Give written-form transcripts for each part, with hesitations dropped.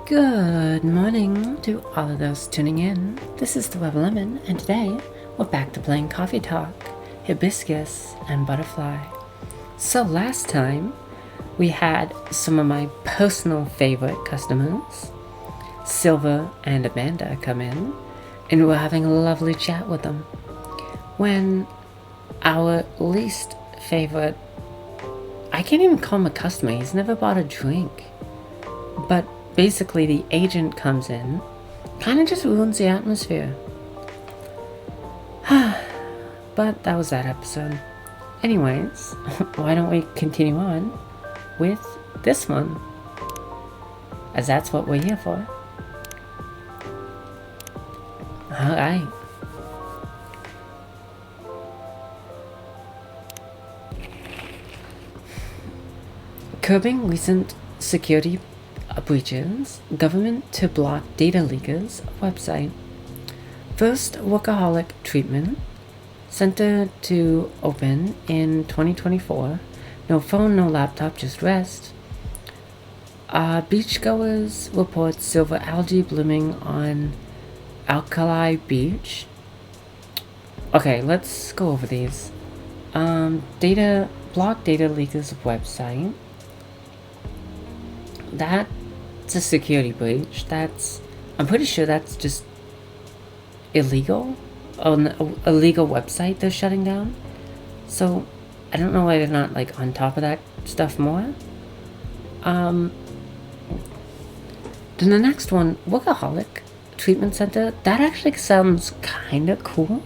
Good morning to all of those tuning in. This is the Rebel Lemon, and today we're back to playing Coffee Talk, Hibiscus, and Butterfly. So last time we had some of my personal favorite customers, Silver and Amanda, come in, and we were having a lovely chat with them. When our least favorite, I can't even call him a customer, he's never bought a drink, but basically the agent comes in, kind of just ruins the atmosphere. But that was that episode. Anyways, why don't we continue on with this one, as that's what we're here for. Alright. Curbing recent security breaches, government to block data leakers website. First workaholic treatment center to open in 2024. No phone, no laptop, just rest. Beachgoers report silver algae blooming on Alkali Beach. Okay, let's go over these. Block data leakers website. That's a security breach. I'm pretty sure that's just illegal. A legal website they're shutting down. So I don't know why they're not like on top of that stuff more. Then the next one, Workaholic Treatment Center. That actually sounds kind of cool.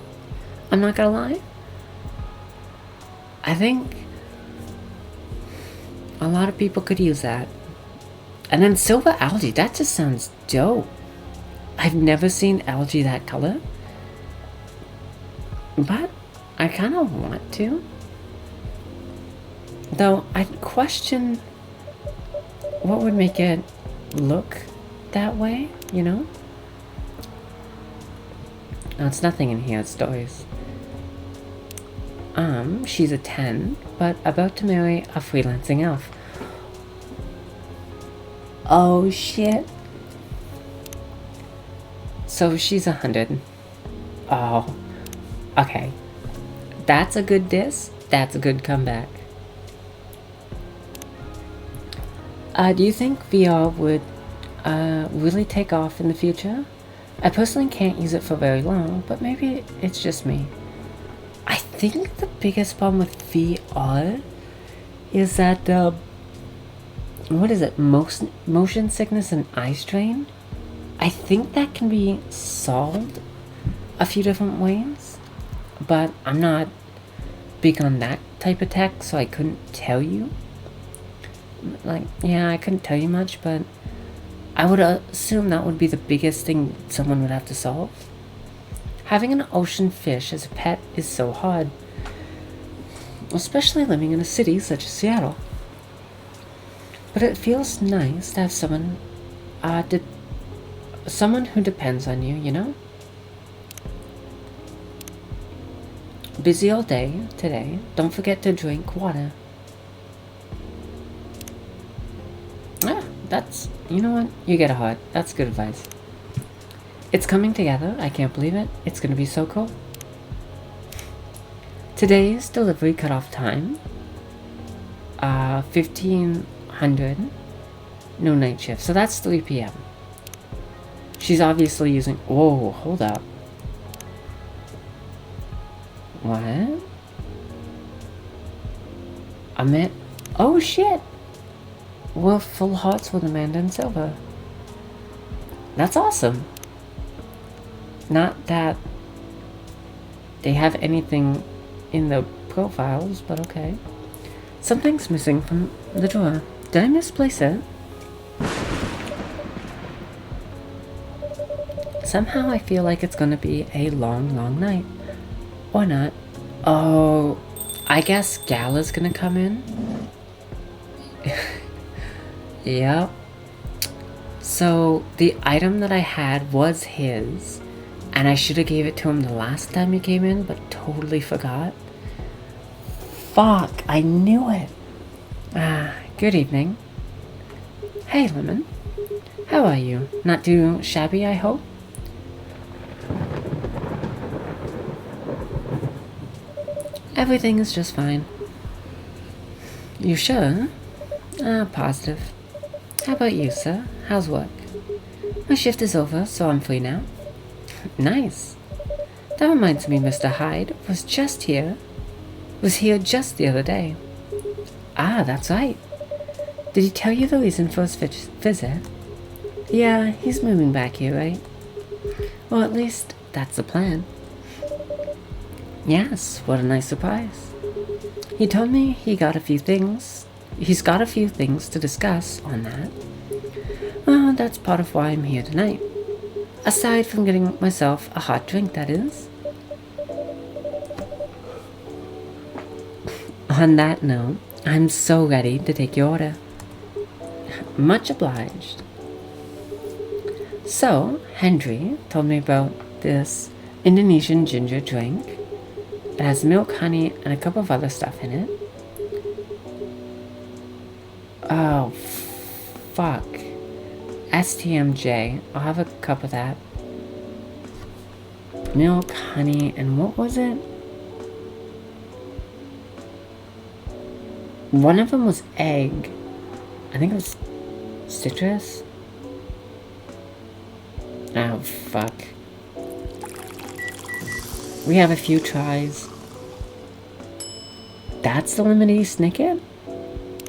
I'm not gonna lie. I think a lot of people could use that. And then silver algae, that just sounds dope. I've never seen algae that color, but I kind of want to. Though I question what would make it look that way, you know? Oh, it's nothing in here, it's stories. She's a 10, but about to marry a freelancing elf. Oh shit. So she's 100. Oh. Okay. That's a good diss. That's a good comeback. Do you think VR would really take off in the future? I personally can't use it for very long, but maybe it's just me. I think the biggest problem with VR is that what is it? Motion sickness and eye strain? I think that can be solved a few different ways, but I'm not big on that type of tech, so I couldn't tell you. I couldn't tell you much, but I would assume that would be the biggest thing someone would have to solve. Having an ocean fish as a pet is so hard, especially living in a city such as Seattle. But it feels nice to have someone who depends on you, you know? Busy all day today. Don't forget to drink water. You know what? You get a heart. That's good advice. It's coming together. I can't believe it. It's gonna be so cool. Today's delivery cutoff time. 1500. No night shift. So that's 3 p.m. She's obviously using... Whoa, hold up. What? Oh shit! We're full hearts with Amanda and Silver. That's awesome. Not that they have anything in the profiles, but okay. Something's missing from the drawer. Did I misplace it? Somehow I feel like it's gonna be a long, long night. Or not. Oh, I guess Gala's gonna come in. Yep. So the item that I had was his, and I should have gave it to him the last time he came in, but totally forgot. Fuck, I knew it. Good evening. Hey, Lemon. How are you? Not too shabby, I hope? Everything is just fine. You sure? Positive. How about you, sir? How's work? My shift is over, so I'm free now. Nice. That reminds me, Mr. Hyde was here just the other day. Ah, that's right. Did he tell you the reason for his visit? Yeah, he's moving back here, right? Well, at least that's the plan. Yes, what a nice surprise. He told me he's got a few things to discuss on that. Well, that's part of why I'm here tonight. Aside from getting myself a hot drink, that is. On that note, I'm so ready to take your order. Much obliged. So, Henry told me about this Indonesian ginger drink. It has milk, honey, and a cup of other stuff in it. Oh, fuck. STMJ. I'll have a cup of that. Milk, honey, and what was it? One of them was egg. I think it was citrus. Oh, fuck. We have a few tries. That's the lemony snicket?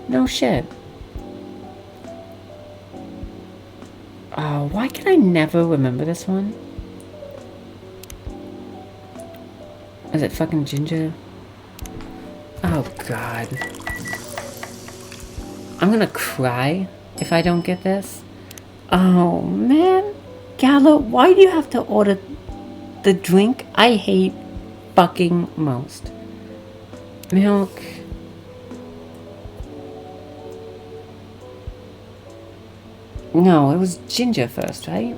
No shit. Oh, why can I never remember this one? Is it fucking ginger? Oh, God. I'm gonna cry if I don't get this. Oh, man. Gala, why do you have to order the drink I hate fucking most? Milk. No, it was ginger first, right?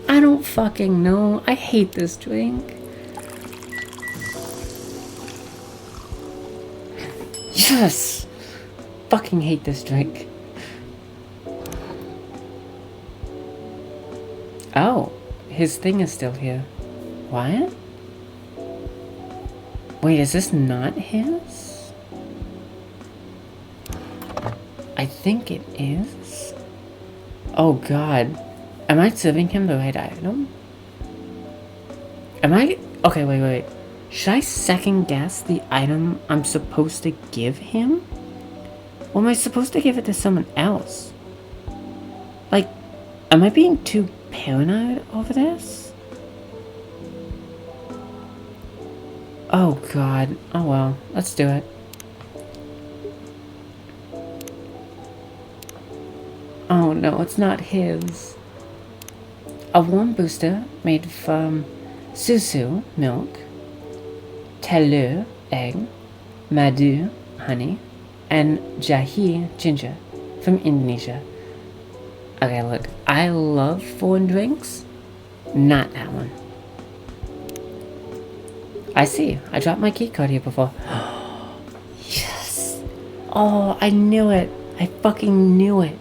I don't fucking know. I hate this drink. Yes! Fucking hate this drink. Oh, his thing is still here. What? Wait, is this not his? I think it is. Oh God. Am I serving him the right item? Am I? Okay, wait. Should I second guess the item I'm supposed to give him? Or am I supposed to give it to someone else? Like, am I being too paranoid over this? Oh God. Oh well, let's do it. Oh no, it's not his. A warm booster made from susu, milk, telur, egg, madu, honey, and jahe, ginger, from Indonesia. Okay, look, I love foreign drinks. Not that one. I see. I dropped my key card here before. Yes! Oh, I knew it. I fucking knew it.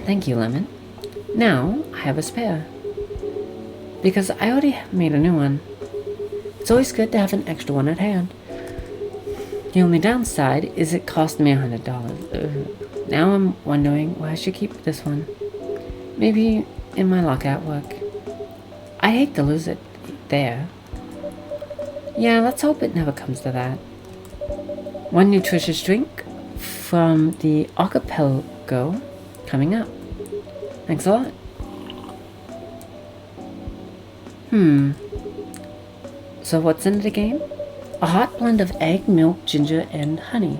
Thank you, Lemon. Now, I have a spare. Because I already made a new one. It's always good to have an extra one at hand. The only downside is it cost me $100. Now I'm wondering where I should keep this one. Maybe in my locker at work. I hate to lose it there. Yeah, let's hope it never comes to that. One nutritious drink from the archipelago coming up. Thanks a lot. So what's in the game? A hot blend of egg, milk, ginger, and honey.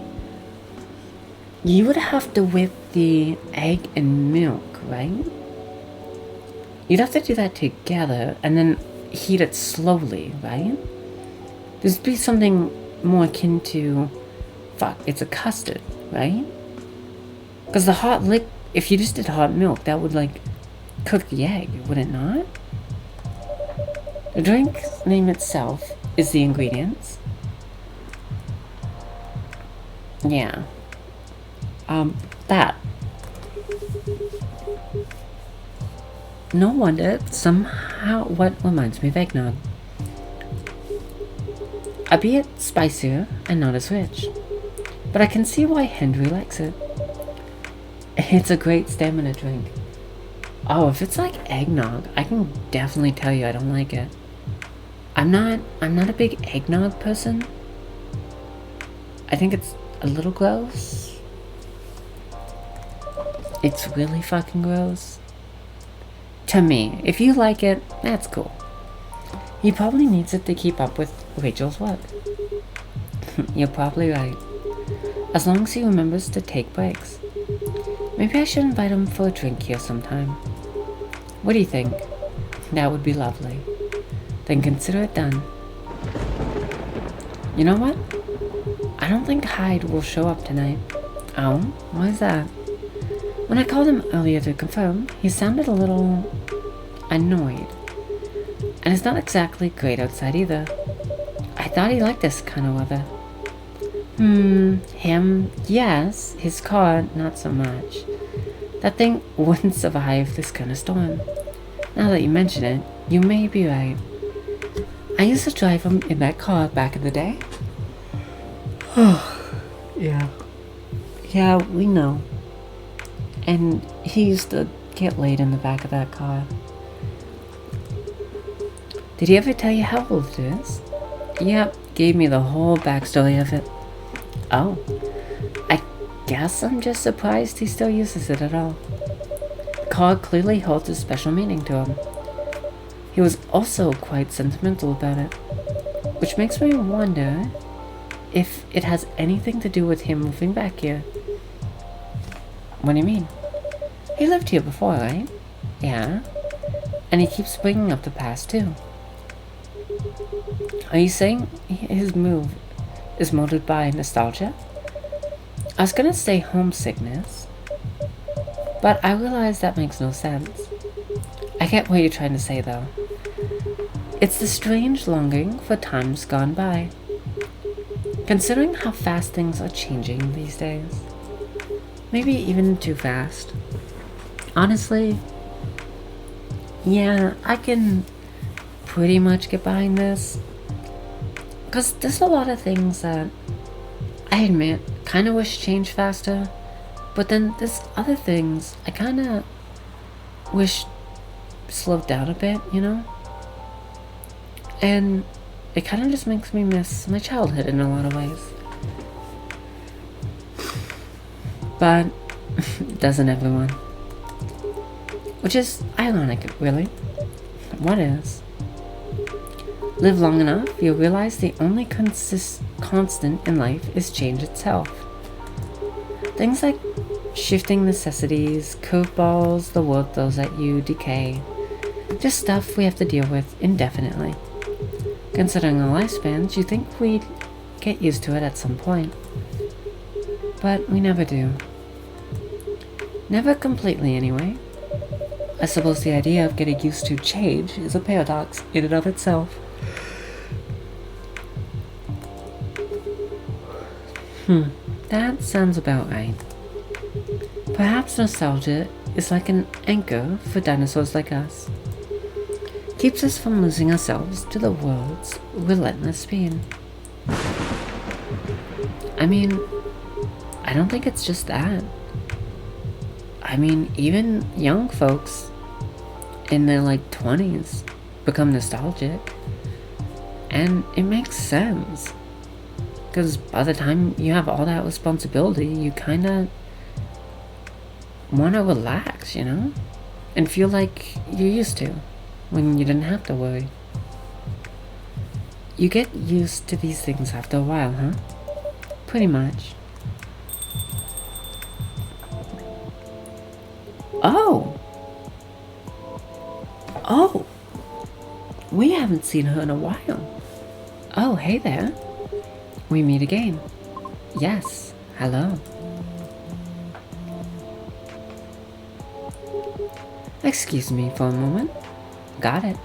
You would have to whip the egg and milk, right? You'd have to do that together and then heat it slowly, right? There'd be something more akin to... Fuck, it's a custard, right? Because the hot if you just did hot milk, that would, like, cook the egg, would it not? The drink's name itself is the ingredients. Yeah. That. No wonder somehow what reminds me of eggnog. A bit spicier and not as rich. But I can see why Henry likes it. It's a great stamina drink. Oh, if it's like eggnog, I can definitely tell you I don't like it. I'm not a big eggnog person. I think it's a little gross. It's really fucking gross. To me, if you like it, that's cool. He probably needs it to keep up with Rachel's work. You're probably right. As long as he remembers to take breaks. Maybe I should invite him for a drink here sometime. What do you think? That would be lovely. Then consider it done. You know what? I don't think Hyde will show up tonight. Oh, why is that? When I called him earlier to confirm, he sounded a little annoyed. And it's not exactly great outside either. I thought he liked this kind of weather. Him, yes. His car, not so much. That thing wouldn't survive this kind of storm. Now that you mention it, you may be right. I used to drive him in that car back in the day. Yeah. Yeah, we know. And he used to get laid in the back of that car. Did he ever tell you how old it is? Yep, gave me the whole backstory of it. Oh, I guess I'm just surprised he still uses it at all. The car clearly holds a special meaning to him. He was also quite sentimental about it, which makes me wonder if it has anything to do with him moving back here. What do you mean? He lived here before, right? Yeah. And he keeps bringing up the past too. Are you saying his move is motivated by nostalgia? I was gonna say homesickness, but I realize that makes no sense. I get what you're trying to say though. It's the strange longing for times gone by. Considering how fast things are changing these days. Maybe even too fast. Honestly, yeah, I can pretty much get behind this. Because there's a lot of things that I admit kind of wish changed faster. But then there's other things I kind of wish slowed down a bit, you know? And it kind of just makes me miss my childhood in a lot of ways. But doesn't everyone? Which is ironic, really. What is? Live long enough, you'll realize the only constant in life is change itself. Things like shifting necessities, curveballs, the world throws at you, decay. Just stuff we have to deal with indefinitely. Considering our lifespans, you think we'd get used to it at some point. But we never do. Never completely, anyway. I suppose the idea of getting used to change is a paradox in and of itself. That sounds about right. Perhaps nostalgia is like an anchor for dinosaurs like us. Keeps us from losing ourselves to the world's relentless speed. I mean, I don't think it's just that. I mean, even young folks in their 20s become nostalgic. And it makes sense. Because by the time you have all that responsibility, you kind of want to relax, you know? And feel like you used to, when you didn't have to worry. You get used to these things after a while, huh? Pretty much. Oh! Oh! We haven't seen her in a while. Oh, hey there. We meet again. Yes, hello. Excuse me for a moment. Got it.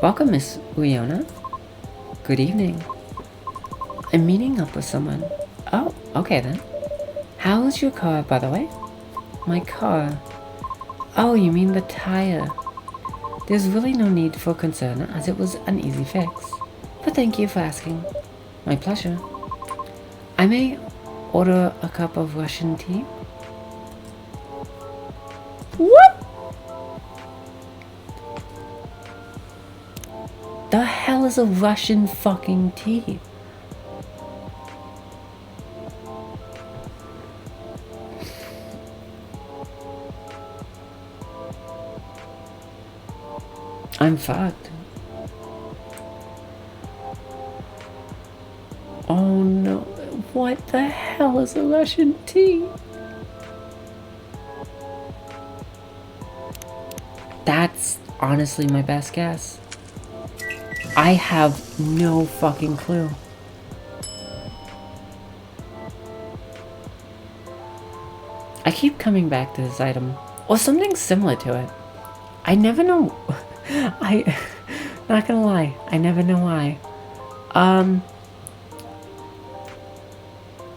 Welcome, Miss Riona. Good evening. I'm meeting up with someone. Oh, okay then. How's your car, by the way? My car? Oh, you mean the tire. There's really no need for concern as it was an easy fix. But thank you for asking. My pleasure. I may order a cup of Russian tea? What? The hell is a Russian fucking tea? I'm fucked. Oh no, what the hell is a Russian tea? That's honestly my best guess. I have no fucking clue. I keep coming back to this item, or something similar to it. I never know. Not gonna lie, I never know why.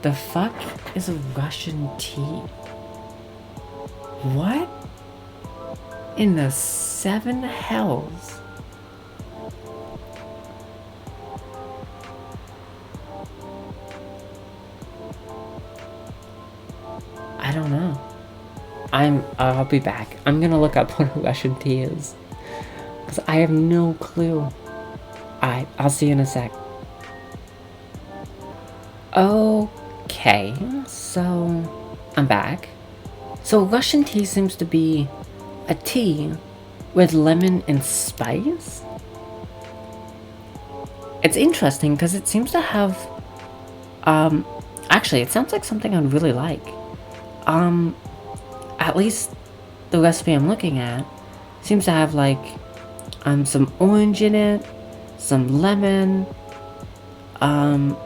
The fuck is a Russian tea? What in the seven hells? I don't know. I'll be back. I'm gonna look up what a Russian tea is, because I have no clue. Alright, I'll see you in a sec. Okay, so I'm back. So Russian tea seems to be a tea with lemon and spice. It's interesting because it seems to have, actually it sounds like something I'd really like. At least the recipe I'm looking at seems to have like some orange in it, some lemon, and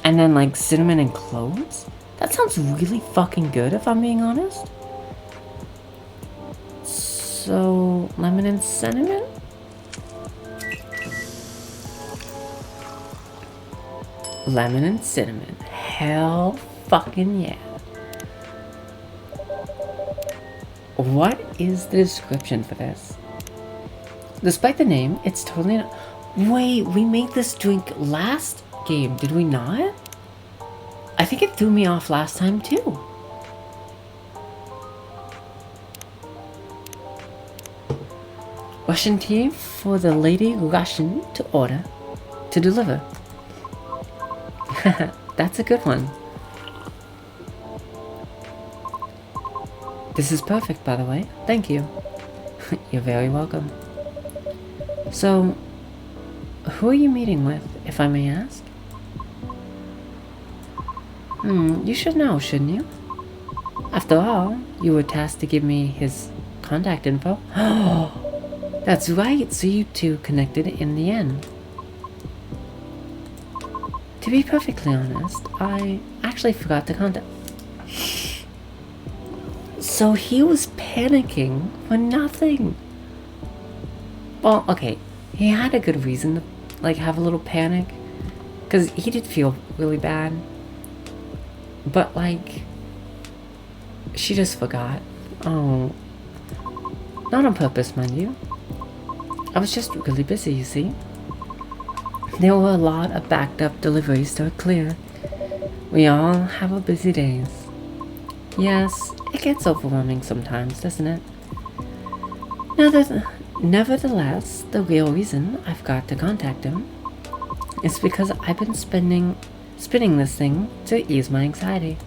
then like cinnamon and cloves. That sounds really fucking good if I'm being honest. So, lemon and cinnamon? Lemon and cinnamon. Hell fucking yeah. What is the description for this? Despite the name, it's totally not. Wait, we made this drink last game, did we not? I think it threw me off last time too. Russian tea for the lady Russian to order, to deliver. That's a good one. This is perfect, by the way. Thank you. You're very welcome. So, who are you meeting with, if I may ask? You should know, shouldn't you? After all, you were tasked to give me his contact info. That's right, so you two connected in the end. To be perfectly honest, I actually forgot to contact. So he was panicking for nothing. Well, okay, he had a good reason to, like, have a little panic. Because he did feel really bad. But, like, she just forgot. Oh. Not on purpose, mind you. I was just really busy, you see. There were a lot of backed up deliveries to clear. We all have our busy days. Yes, it gets overwhelming sometimes, doesn't it? Nevertheless, the real reason I've got to contact him is because I've been spinning this thing to ease my anxiety.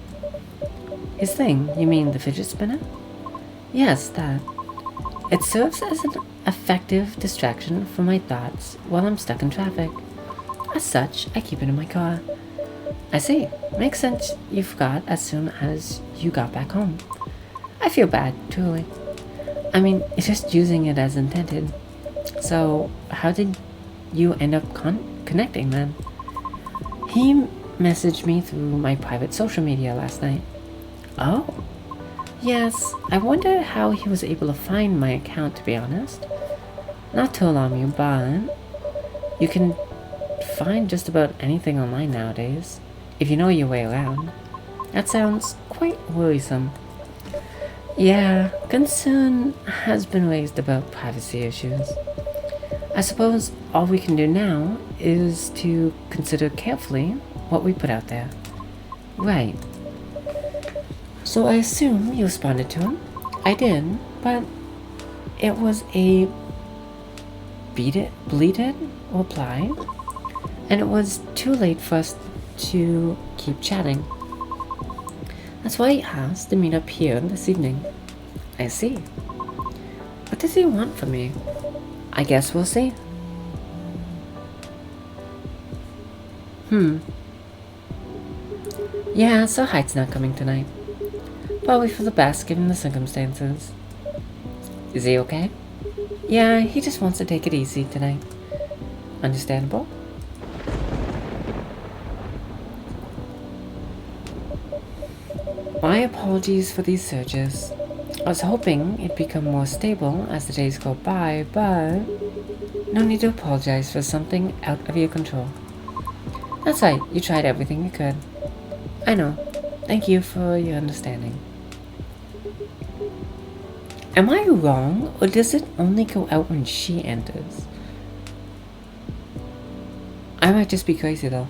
His thing? You mean the fidget spinner? Yes, that. It serves as an effective distraction from my thoughts while I'm stuck in traffic. As such, I keep it in my car. I see. Makes sense you forgot as soon as you got back home. I feel bad, truly. I mean, it's just using it as intended. So, how did you end up connecting then? He messaged me through my private social media last night. Oh. Yes, I wonder how he was able to find my account, to be honest. Not to alarm you, but you can find just about anything online nowadays, if you know your way around. That sounds quite worrisome. Yeah, concern has been raised about privacy issues. I suppose all we can do now is to consider carefully what we put out there. Right. So I assume you responded to him? I did, but it was a bleated reply, and it was too late for us to keep chatting. That's why he asked to meet up here this evening. I see. What does he want from me? I guess we'll see. Yeah, so Hyde's not coming tonight. Probably for the best given the circumstances. Is he okay? Yeah, he just wants to take it easy tonight. Understandable? My apologies for these surges. I was hoping it'd become more stable as the days go by, but no need to apologize for something out of your control. That's right, you tried everything you could. I know. Thank you for your understanding. Am I wrong, or does it only go out when she enters? I might just be crazy though.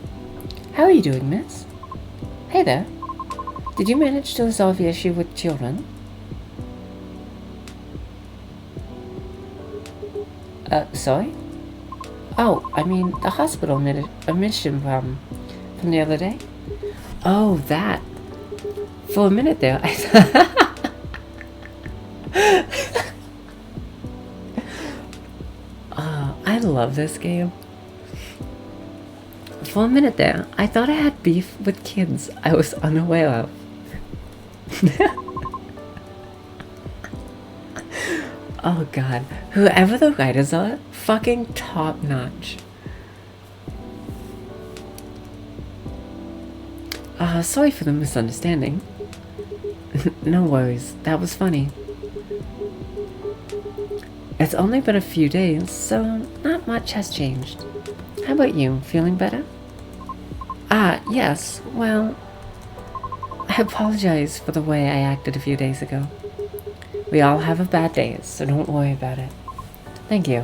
How are you doing, miss? Hey there. Did you manage to resolve the issue with children? Sorry? Oh, I mean the hospital admission from the other day? Oh, that. For a minute there, I thought... I love this game. For a minute there, I thought I had beef with kids I was unaware of. Oh god, whoever the writers are, fucking top notch. Sorry for the misunderstanding. No worries, that was funny. It's only been a few days, so not much has changed. How about you, feeling better? Yes, well, I apologize for the way I acted a few days ago. We all have our bad days, so don't worry about it. Thank you.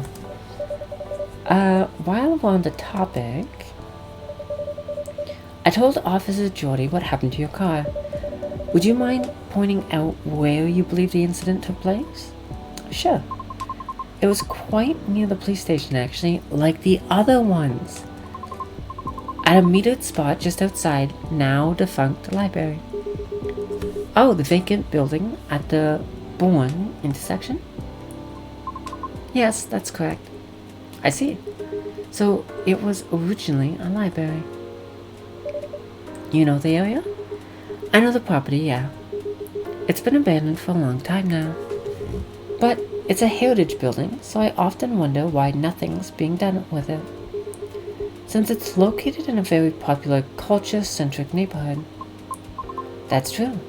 While we're on the topic, I told Officer Jordy what happened to your car. Would you mind pointing out where you believe the incident took place? Sure. It was quite near the police station, actually, like the other ones. At a metered spot just outside now defunct library. Oh, the vacant building at the Bourne intersection? Yes, that's correct. I see. So it was originally a library. You know the area? I know the property, yeah. It's been abandoned for a long time now. But it's a heritage building, so I often wonder why nothing's being done with it. Since it's located in a very popular culture-centric neighborhood. That's true.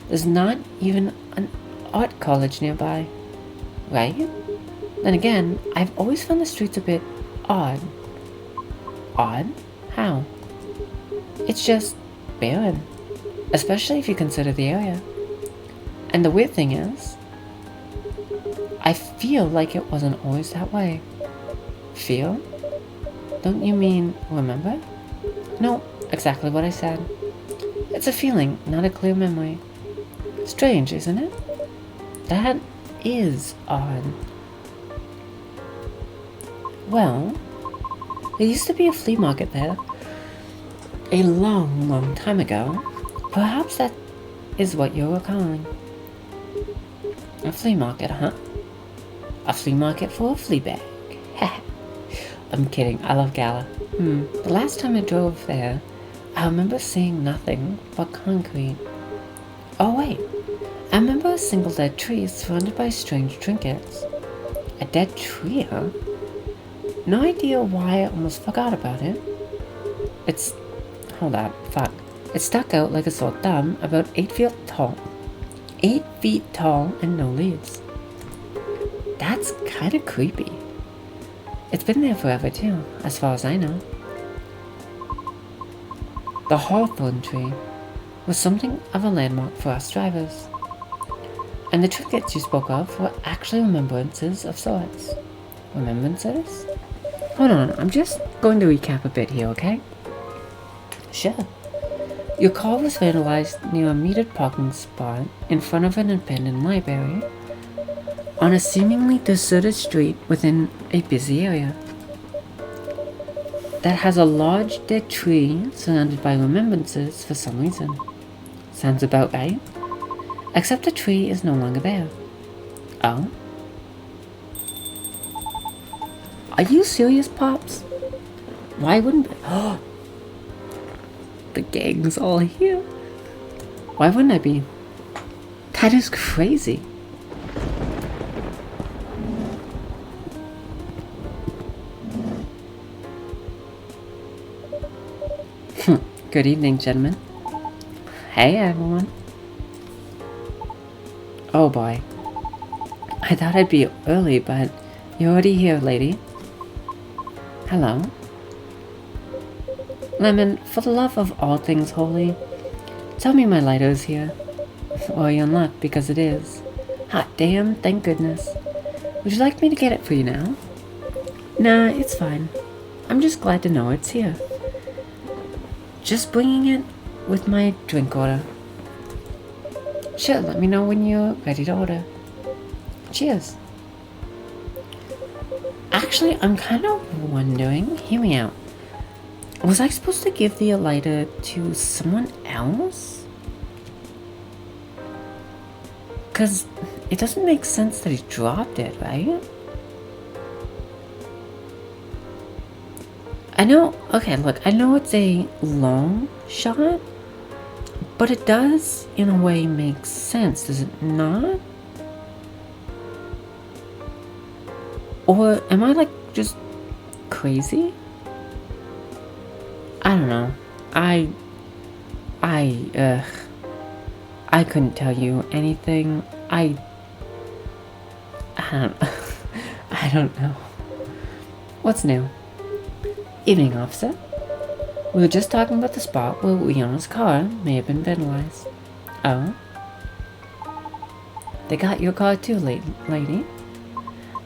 There's not even an art college nearby, right? Then again, I've always found the streets a bit odd. Odd? How? It's just barren, especially if you consider the area. And the weird thing is, I feel like it wasn't always that way. Feel? Don't you mean remember? No, exactly what I said. It's a feeling, not a clear memory. Strange, isn't it? That is odd. Well, there used to be a flea market there. A long, long time ago. Perhaps that is what you're recalling. A flea market, huh? A flea market for a flea bag. I'm kidding, I love Gala. The last time I drove there, I remember seeing nothing but concrete. Oh wait, I remember a single dead tree surrounded by strange trinkets. A dead tree, huh? No idea why I almost forgot about it. Hold on, fuck. It stuck out like a sore thumb, about 8 feet tall. 8 feet tall and no leaves. That's kinda creepy. It's been there forever too, as far as I know. The hawthorn tree was something of a landmark for us drivers. And the trinkets you spoke of were actually remembrances of sorts. Remembrances? Hold on, I'm just going to recap a bit here, okay? Sure. Your car was vandalized near a metered parking spot in front of an abandoned library on a seemingly deserted street within a busy area that has a large dead tree surrounded by remembrances for some reason. Sounds about right? Except the tree is no longer there. Oh? Are you serious, Pops? Why wouldn't... Oh! The gang's all here. Why wouldn't I be? That is crazy. Good evening, gentlemen. Hey, everyone. Oh boy. I thought I'd be early, but you're already here, lady. Hello. Lemon, for the love of all things holy, tell me my lighter is here. Or you're in luck, because it is. Hot damn, thank goodness. Would you like me to get it for you now? Nah, it's fine. I'm just glad to know it's here. Just bringing it with my drink order. Sure, let me know when you're ready to order. Cheers. Actually, I'm kind of wondering, hear me out. Was I supposed to give the lighter to someone else? Because it doesn't make sense that he dropped it, right? I know, okay, look, I know it's a long shot, but it does, in a way, make sense, does it not? Or am I, like, just crazy? I don't know. I couldn't tell you anything. I don't I don't know. What's new? Evening, officer. We were just talking about the spot where Leona's car may have been vandalized. Oh? They got your car too, lady?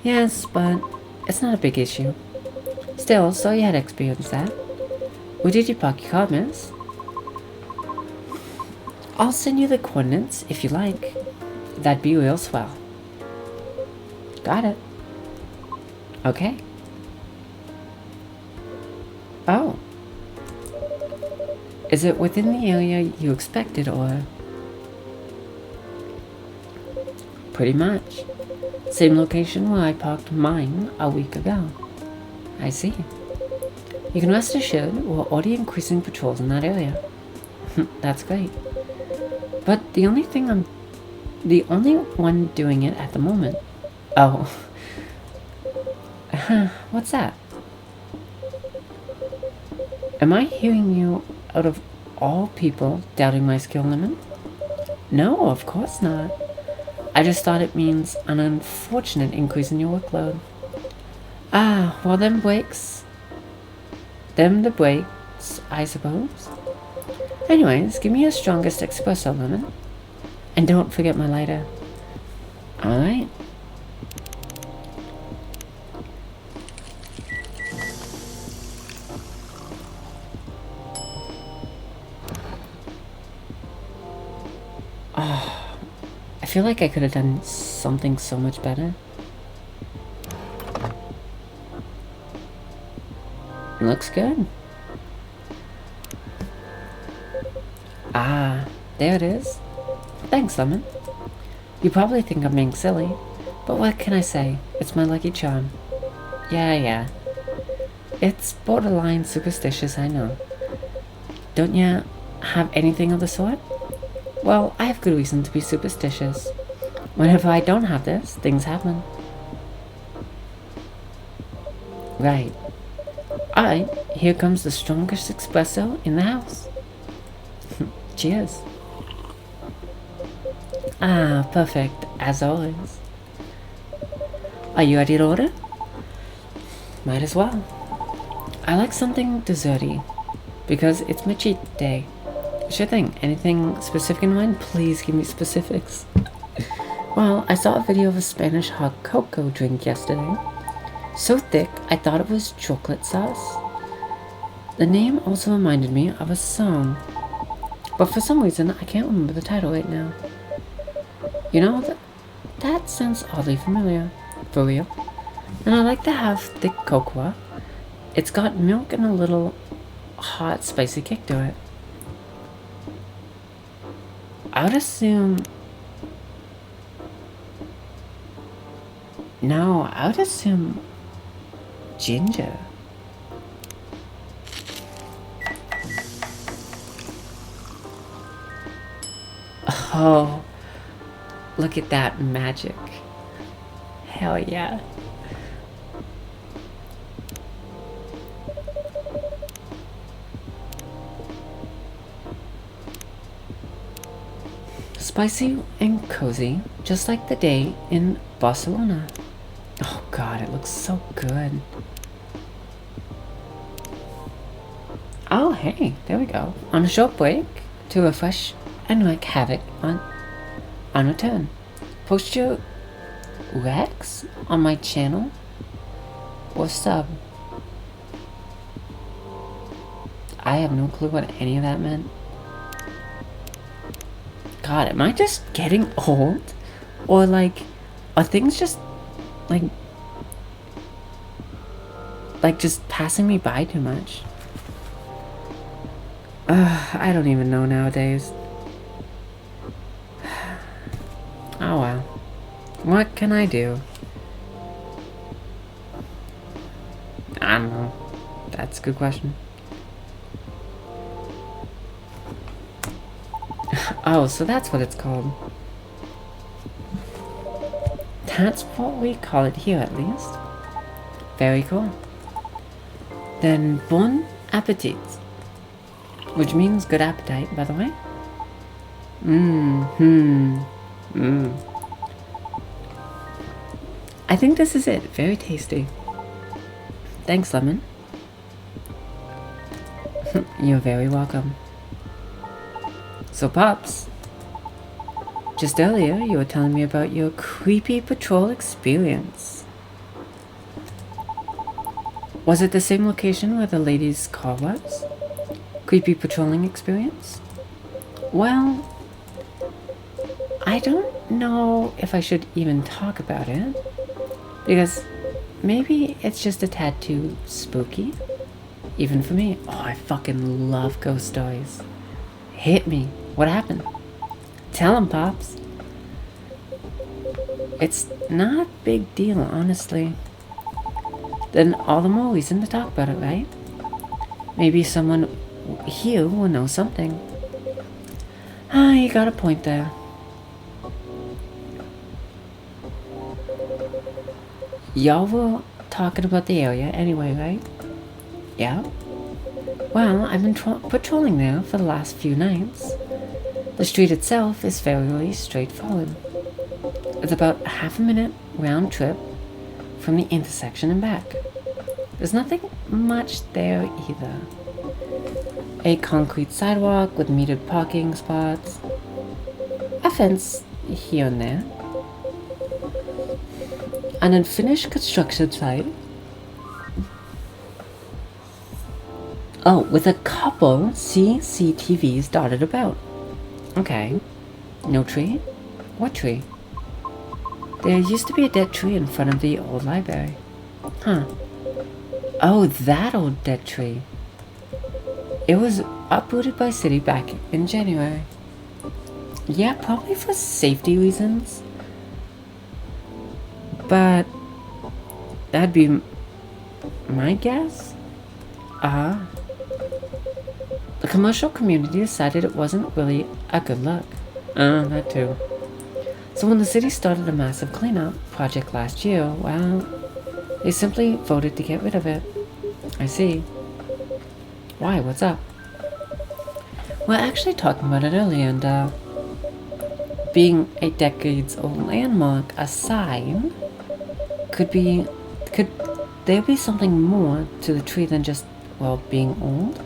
Yes, but it's not a big issue. Still, so you had experienced that. Where did you park your car, miss? I'll send you the coordinates if you like. That'd be real swell. Got it. Okay. Oh. Is it within the area you expected, or? Pretty much. Same location where I parked mine a week ago. I see. You can rest assured we're already increasing patrols in that area. That's great. But the only one doing it at the moment. Oh. What's that? Am I hearing you out of all people doubting my skill limit? No, of course not. I just thought it means an unfortunate increase in your workload. Ah, well them the breaks, I suppose. Anyways, give me your strongest espresso lemon. And don't forget my lighter. Alright. Oh, I feel like I could have done something so much better. Looks good. Ah, there it is. Thanks, Lemon. You probably think I'm being silly, but what can I say? It's my lucky charm. Yeah. It's borderline superstitious, I know. Don't ya have anything of the sort? Well, I have good reason to be superstitious. Whenever I don't have this, things happen. Right. Alright, here comes the strongest espresso in the house. Cheers. Ah, perfect, as always. Are you ready to order? Might as well. I like something desserty. because it's my cheat day. Sure thing. Anything specific in mind? Please give me specifics. Well, I saw a video of a Spanish hot cocoa drink yesterday. So thick, I thought it was chocolate sauce. The name also reminded me of a song, but for some reason, I can't remember the title right now. You know, that sounds oddly familiar. For real. And I like to have thick cocoa. It's got milk and a little hot, spicy kick to it. I would assume... No, I would assume... ginger. Oh, look at that magic. Hell yeah. Spicy and cozy, just like the day in Barcelona. Oh god, it looks so good. Oh hey, there we go. On a short break to refresh and wreak havoc on return. Post your Rex on my channel or sub. I have no clue what any of that meant. God, am I just getting old? Or like, are things just like just passing me by too much? I don't even know nowadays. Oh well. What can I do? I don't know. That's a good question. Oh, so that's what it's called. That's what we call it here, at least. Very cool. Then, bon appetit. Which means good appetite, by the way. I think this is it. Very tasty. Thanks, Lemon. You're very welcome. So, Pops, just earlier you were telling me about your creepy patrol experience. Was it the same location where the lady's car was? Creepy patrolling experience? Well, I don't know if I should even talk about it, because maybe it's just a tad too spooky, even for me. Oh, I fucking love ghost stories. Hit me. What happened? Tell him, Pops. It's not a big deal, honestly. Then all the more reason to talk about it, right? Maybe someone here will know something. Ah, you got a point there. Y'all were talking about the area anyway, right? Yeah? Well, I've been patrolling there for the last few nights. The street itself is fairly straightforward. It's about half a minute round trip from the intersection and back. There's nothing much there either. A concrete sidewalk with metered parking spots. A fence here and there. An unfinished construction site. Oh, with a couple CCTVs dotted about. Okay. No tree? What tree? There used to be a dead tree in front of the old library. Huh. Oh, that old dead tree. It was uprooted by city back in January. Yeah, probably for safety reasons. But that'd be my guess? The commercial community decided it wasn't really a good look. That too. So when the city started a massive cleanup project last year, well, they simply voted to get rid of it. I see. Why? What's up? We're actually talking about it earlier, and being a decades-old landmark aside, could there be something more to the tree than just, well, being old?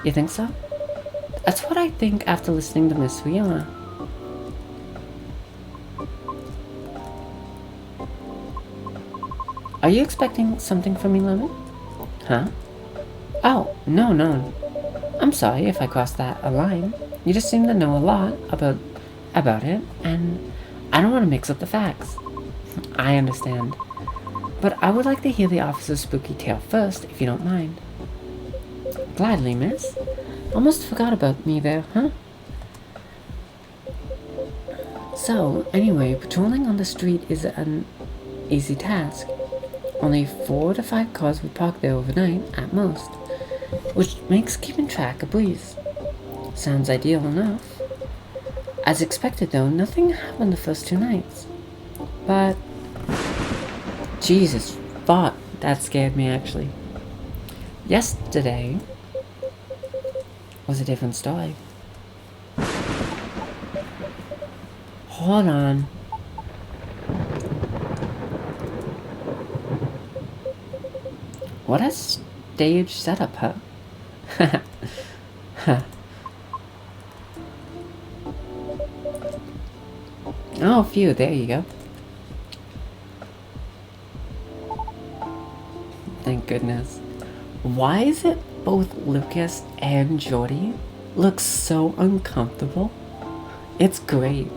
You think so? That's what I think after listening to Miss Fiona. Are you expecting something from me, Lemon? Huh? Oh, no, no. I'm sorry if I crossed a line. You just seem to know a lot about it, and I don't want to mix up the facts. I understand. But I would like to hear the officer's spooky tale first, if you don't mind. Gladly, miss. Almost forgot about me there, huh? So, anyway, patrolling on the street is an easy task. Only 4 to 5 cars would park there overnight, at most, which makes keeping track a breeze. Sounds ideal enough. As expected though, nothing happened the first 2 nights. But Jesus fuck, that scared me actually. Yesterday was a different story. Hold on. What a stage setup, huh? Oh, phew, there you go. Thank goodness. Why is it both Lucas and Jordy look so uncomfortable? It's great.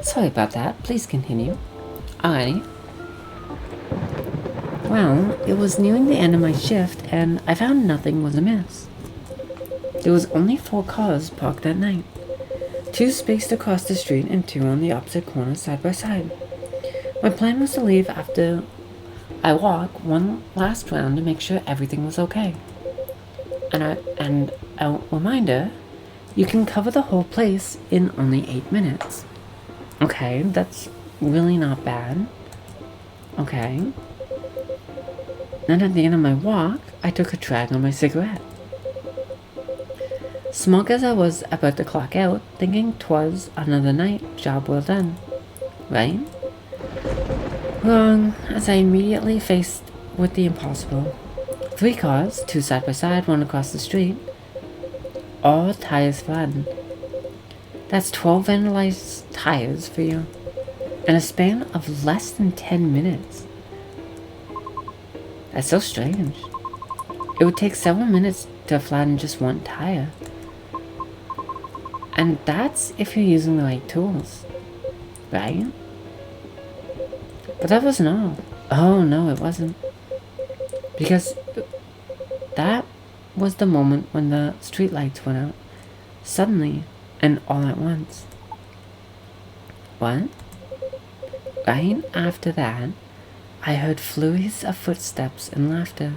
Sorry about that. Please continue. Alrighty. Well, it was nearing the end of my shift, and I found nothing was amiss. There was only 4 cars parked that night. 2 spaced across the street and 2 on the opposite corner side by side. My plan was to leave after I walk one last round to make sure everything was okay. And a reminder, you can cover the whole place in only 8 minutes. Okay, that's really not bad. Okay. Then at the end of my walk, I took a drag on my cigarette. Smug as I was about to clock out, thinking 'twas another night, job well done. Right? Wrong, as I immediately faced with the impossible. 3 cars, 2 side by side, 1 across the street. All tires flattened. That's 12 vandalized tires for you. In a span of less than 10 minutes. That's so strange. It would take several minutes to flatten just 1 tire. And that's if you're using the right tools. Right? But that wasn't all. Oh no, it wasn't. Because that was the moment when the streetlights went out. Suddenly, and all at once. What? Right after that, I heard flurries of footsteps and laughter.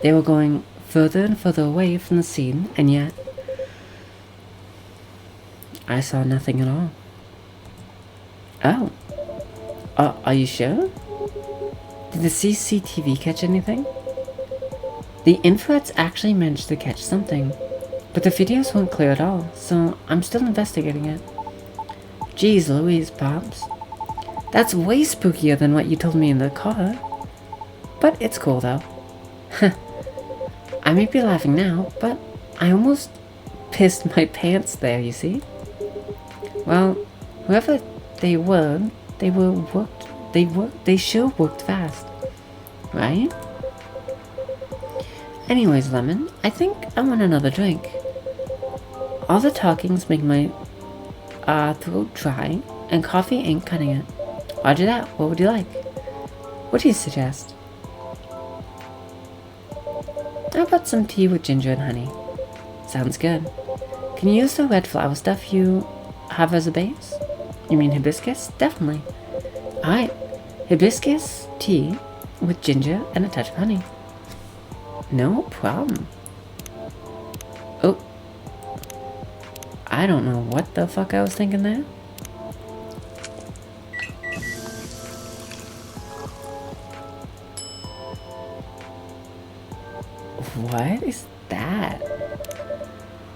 They were going further and further away from the scene, and yet I saw nothing at all. Oh. Are you sure? Did the CCTV catch anything? The infrareds actually managed to catch something, but the videos weren't clear at all, so I'm still investigating it. Jeez Louise, Pops. That's way spookier than what you told me in the car. But it's cool though. I may be laughing now, but I almost pissed my pants there, you see? Well, whoever they sure worked fast. Right? Anyways, Lemon, I think I want another drink. All the talkings make my throat dry, and coffee ain't cutting it. Roger that. What would you like? What do you suggest? How about some tea with ginger and honey? Sounds good. Can you use the red flower stuff you have as a base? You mean hibiscus? Definitely. Alright. Hibiscus tea with ginger and a touch of honey. No problem. Oh. I don't know what the fuck I was thinking there. What is that?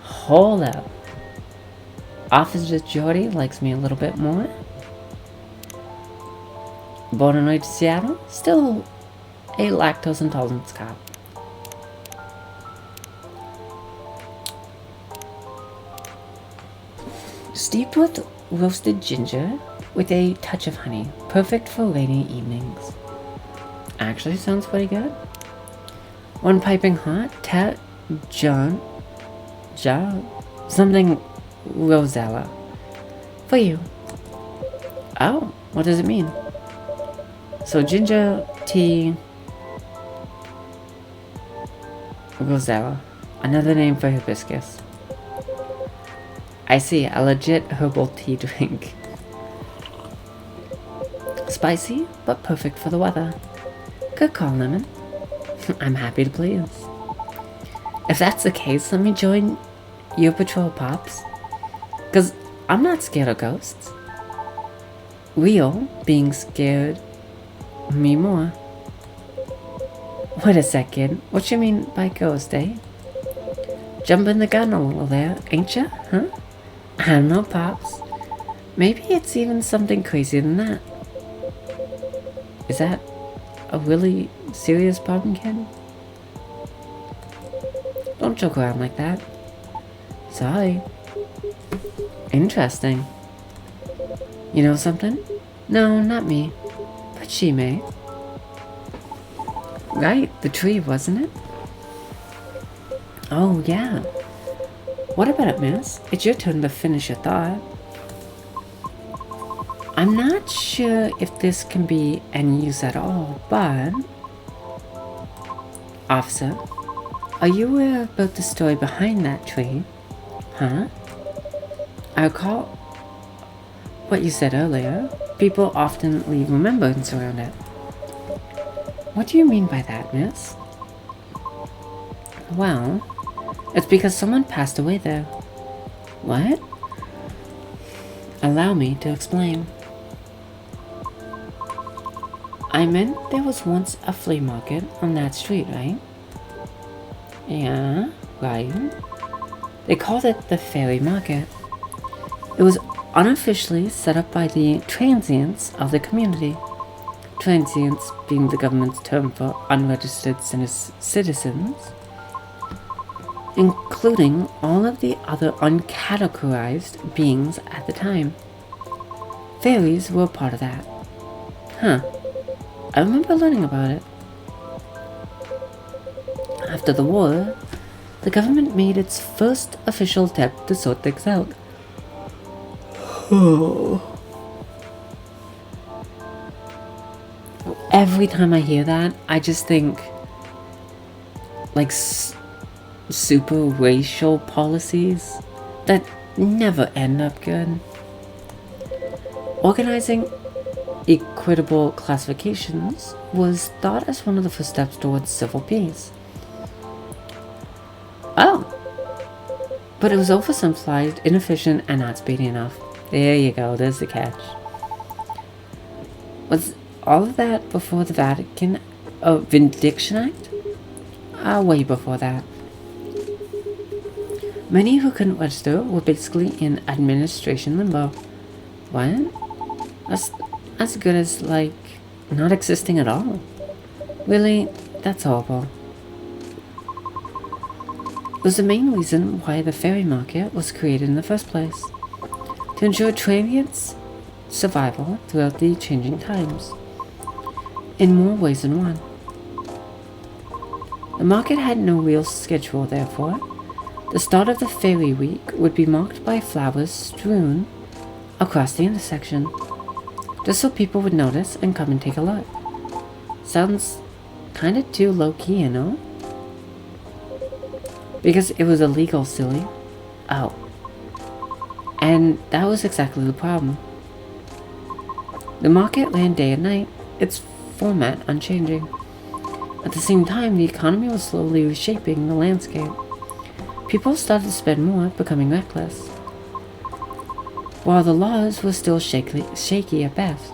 Hold up. Officer Jordy likes me a little bit more. Born and raised in Seattle, still a lactose intolerance cop. Steeped with roasted ginger with a touch of honey. Perfect for rainy evenings. Actually sounds pretty good. One piping hot, something Rosella. For you. Oh, what does it mean? So ginger tea Rosella. Another name for hibiscus. I see, a legit herbal tea drink. Spicy, but perfect for the weather. Good call, Lemon. I'm happy to please. If that's the case, let me join your patrol, Pops. Cause I'm not scared of ghosts. Real being scared me more. Wait a second, what you mean by ghost, eh? Jumping the gun a little there, ain't ya? Huh? I don't know, Pops. Maybe it's even something crazier than that. Is that a really serious problem, kid? Don't joke around like that. Sorry. Interesting. You know something? No, not me. But she may. Right, the tree, wasn't it? Oh, yeah. What about it, miss? It's your turn to finish your thought. I'm not sure if this can be any use at all, but... Officer, are you aware about the story behind that tree? Huh? I recall what you said earlier. People often leave remembrance around it. What do you mean by that, miss? Well, it's because someone passed away there. What? Allow me to explain. I meant there was once a flea market on that street, right? Yeah, right. They called it the Fairy Market. It was unofficially set up by the transients of the community. Transients being the government's term for unregistered citizens, including all of the other uncategorized beings at the time. Fairies were a part of that. Huh. I remember learning about it. After the war, the government made its first official attempt to sort things out. Every time I hear that, I just think like super racial policies that never end up good. Organizing equitable classifications was thought as one of the first steps towards civil peace. Oh, but it was oversimplified, inefficient, and not speedy enough. There you go, there's the catch. Was all of that before the Vatican Vindication Act? Way before that. Many who couldn't register were basically in administration limbo. What? That's good as, like, not existing at all. Really, that's horrible. It was the main reason why the fairy market was created in the first place. To ensure transients' survival throughout the changing times. In more ways than one. The market had no real schedule, therefore. The start of the Fairy Week would be marked by flowers strewn across the intersection, just so people would notice and come and take a look. Sounds kinda too low-key, you know? Because it was illegal, silly. Oh. And that was exactly the problem. The market ran day and night, its format unchanging. At the same time, the economy was slowly reshaping the landscape. People started to spend more, becoming reckless, while the laws were still shaky at best.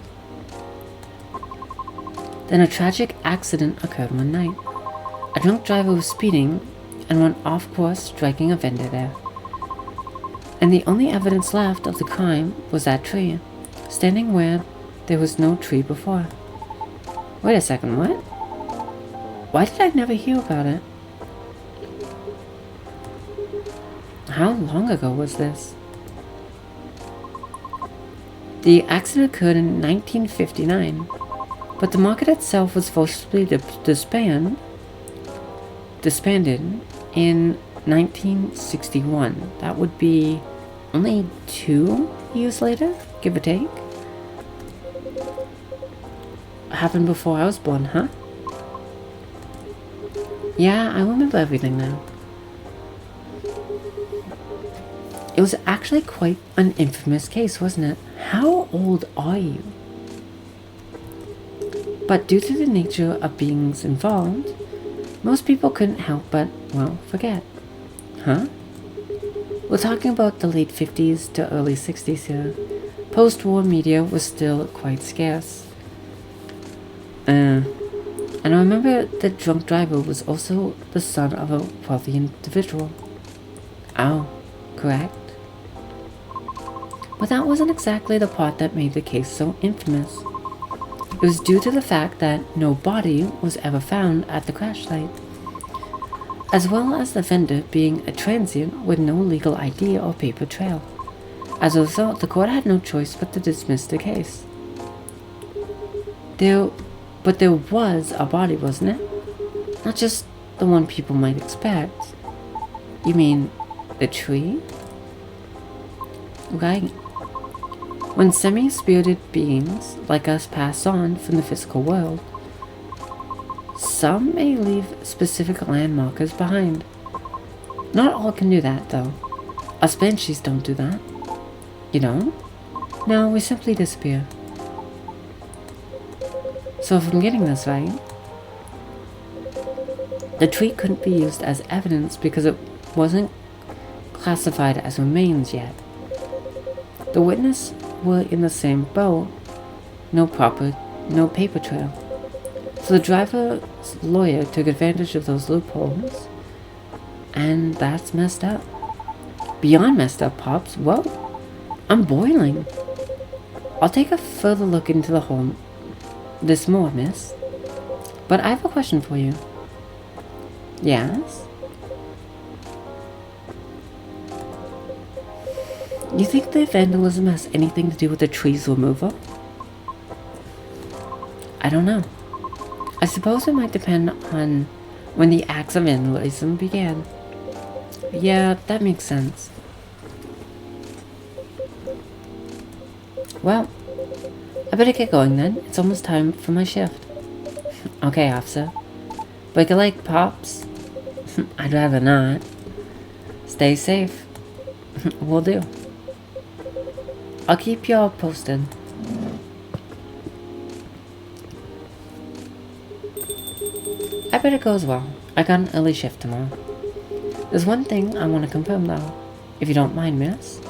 Then a tragic accident occurred one night. A drunk driver was speeding and went off course, striking a vendor there. And the only evidence left of the crime was that tree, standing where there was no tree before. Wait a second, what? Why did I never hear about it? How long ago was this? The accident occurred in 1959, but the market itself was forcibly disbanded in 1961. That would be only 2 years later, give or take. Happened before I was born, huh? Yeah, I remember everything now. It was actually quite an infamous case, wasn't it? How old are you? But due to the nature of beings involved, most people couldn't help but, well, forget. Huh? We're talking about the late 50s to early 60s here. Post-war media was still quite scarce. And I remember the drunk driver was also the son of a wealthy individual. Oh, correct. But that wasn't exactly the part that made the case so infamous. It was due to the fact that no body was ever found at the crash site, as well as the vendor being a transient with no legal ID or paper trail. As a result, the court had no choice but to dismiss the case. But there was a body, wasn't it? Not just the one people might expect. You mean the tree? Right. When semi-spirited beings like us pass on from the physical world, some may leave specific landmarkers behind. Not all can do that, though. Us banshees don't do that. You don't? No, we simply disappear. So if I'm getting this right, the tree couldn't be used as evidence because it wasn't classified as remains yet. The witnesses were in the same boat, no paper trail. So the driver's lawyer took advantage of those loopholes, and that's messed up. Beyond messed up, Pops. Whoa, I'm boiling. I'll take a further look into the whole this more, miss. But I have a question for you. Yes? You think the vandalism has anything to do with the tree's removal? I don't know. I suppose it might depend on when the acts of vandalism began. Yeah, that makes sense. Well, I better get going then. It's almost time for my shift. Okay, officer. Break a leg, Pops. I'd rather not. Stay safe. Will do. I'll keep y'all posted. I better go as well. I got an early shift tomorrow. There's one thing I want to confirm though, if you don't mind, miss.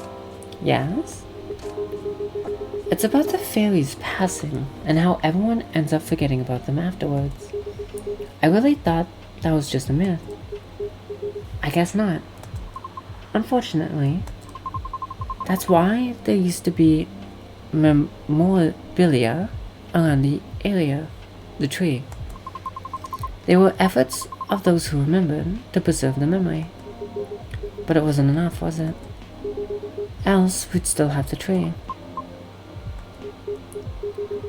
Yes? It's about the fairies passing and how everyone ends up forgetting about them afterwards. I really thought that was just a myth. I guess not. Unfortunately, that's why there used to be memorabilia around the area, the tree. There were efforts of those who remembered to preserve the memory. But it wasn't enough, was it? Else, we'd still have the tree.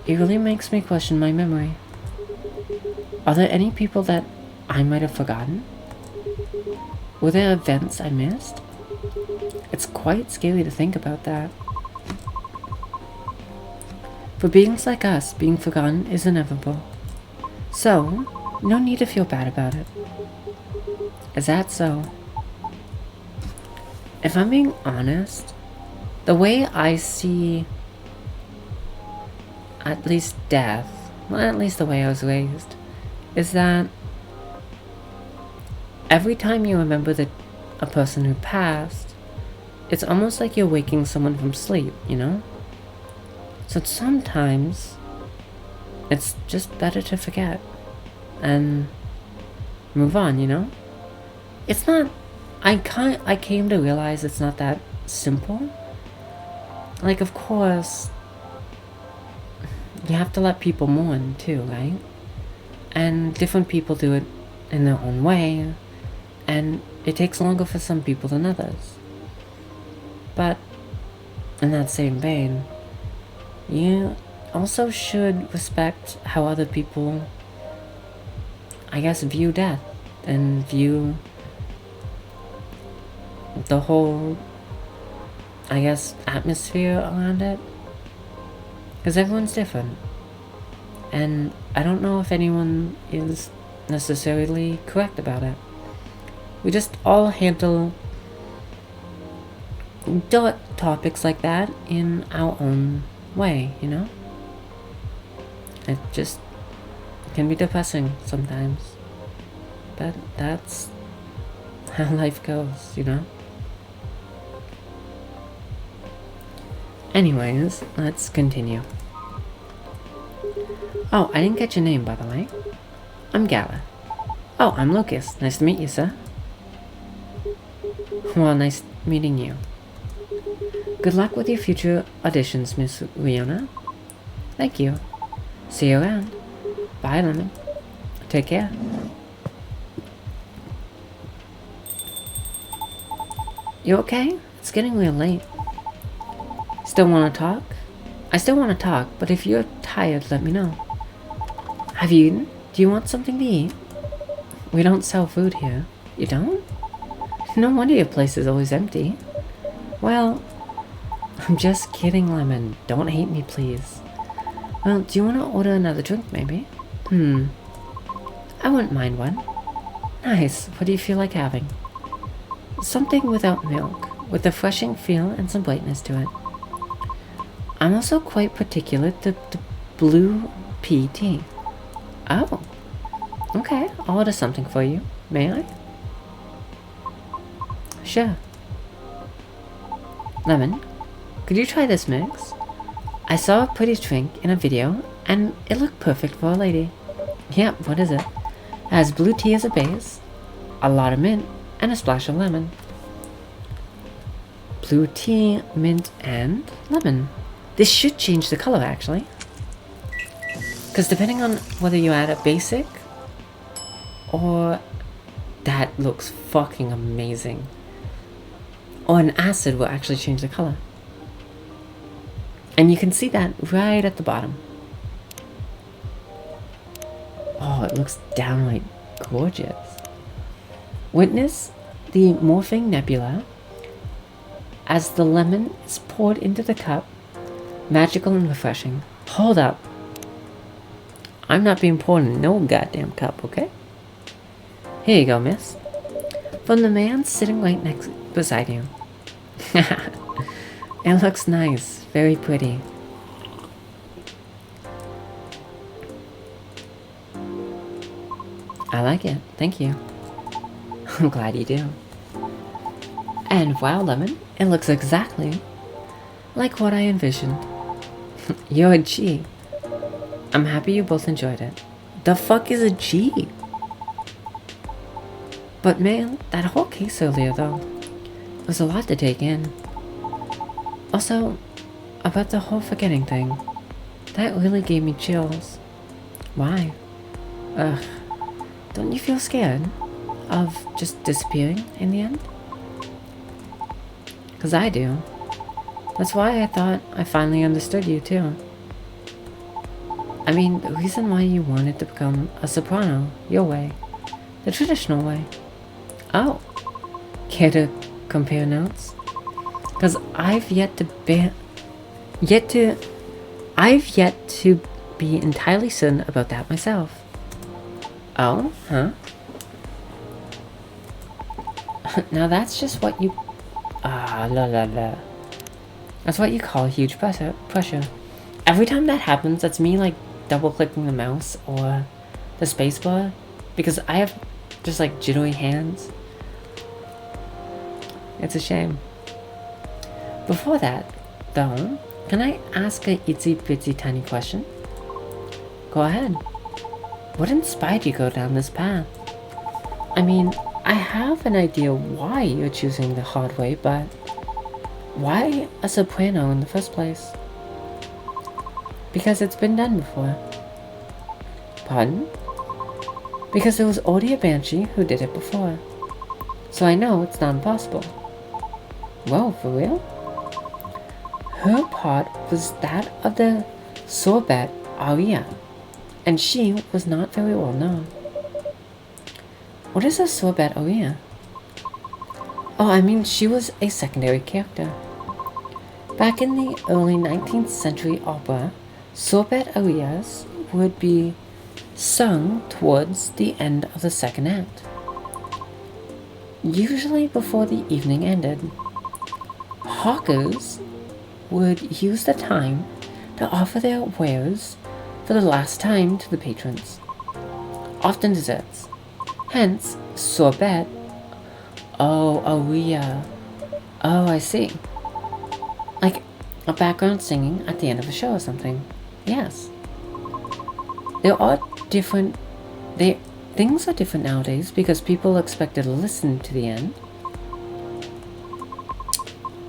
It really makes me question my memory. Are there any people that I might have forgotten? Were there events I missed? It's quite scary to think about that. For beings like us, being forgotten is inevitable. So, no need to feel bad about it. Is that so? If I'm being honest, the way I see at least death, well, at least the way I was raised, is that every time you remember a person who passed, it's almost like you're waking someone from sleep, you know? So sometimes it's just better to forget and move on, you know? It's not, I came to realize it's not that simple. Like, of course, you have to let people mourn too, right? And different people do it in their own way, and it takes longer for some people than others. But in that same vein, you also should respect how other people, I guess, view death and view the whole, I guess, atmosphere around it. Because everyone's different. And I don't know if anyone is necessarily correct about it. We just all handle topics like that in our own way, you know? It just can be depressing sometimes. But that's how life goes, you know? Anyways, let's continue. Oh, I didn't get your name, by the way. I'm Gala. Oh, I'm Lucas. Nice to meet you, sir. Well, nice meeting you. Good luck with your future auditions, Miss Leona. Thank you. See you around. Bye, Lemon. Take care. You okay? It's getting real late. Still want to talk? I still want to talk, but if you're tired, let me know. Have you eaten? Do you want something to eat? We don't sell food here. You don't? No wonder your place is always empty. Well, I'm just kidding, Lemon. Don't hate me, please. Well, do you want to order another drink, maybe? I wouldn't mind one. Nice. What do you feel like having? Something without milk, with a refreshing feel and some brightness to it. I'm also quite particular to the blue Pt. Oh. Okay, I'll order something for you. May I? Sure. Lemon, could you try this mix? I saw a pretty drink in a video, and it looked perfect for a lady. Yep, what is it? It has blue tea as a base, a lot of mint, and a splash of lemon. Blue tea, mint, and lemon. This should change the color, actually. Because depending on whether you add a basic or that looks fucking amazing, or an acid will actually change the color. And you can see that right at the bottom. Oh, it looks downright gorgeous. Witness the morphing nebula as the lemon is poured into the cup. Magical and refreshing. Hold up. I'm not being poured in no goddamn cup, okay? Here you go, miss. From the man sitting right next beside you. It looks nice. Very pretty. I like it. Thank you. I'm glad you do. And wow, Lemon, it looks exactly like what I envisioned. You're a G. I'm happy you both enjoyed it. The fuck is a G? But man, that whole case earlier though, was a lot to take in. Also, about the whole forgetting thing, that really gave me chills. Why? Ugh. Don't you feel scared of just disappearing in the end? 'Cause I do. That's why I thought I finally understood you too. I mean, the reason why you wanted to become a soprano, your way. The traditional way. Oh. Care to compare notes? 'Cause I've yet to be entirely certain about that myself. Oh, huh? Now that's just what you... That's what you call huge pressure. Every time that happens, that's me like double-clicking the mouse or the spacebar, because I have just like jittery hands. It's a shame. Before that, though, can I ask a itsy-bitsy tiny question? Go ahead. What inspired you to go down this path? I mean, I have an idea why you're choosing the hard way, but why a soprano in the first place? Because it's been done before. Pardon? because there was already a banshee who did it before. So I know it's not impossible. Whoa, for real? Her part was that of the sorbet aria, and she was not very well known. What is a sorbet aria? Oh, I mean, she was a secondary character. Back in the early 19th century opera, sorbet arias would be sung towards the end of the second act, usually before the evening ended. Hawkers would use the time to offer their wares for the last time to the patrons, often desserts. Hence, sorbet. Oh, aria. Oh, I see. Like a background singing at the end of a show or something. Yes. Things are different nowadays because people expected to listen to the end.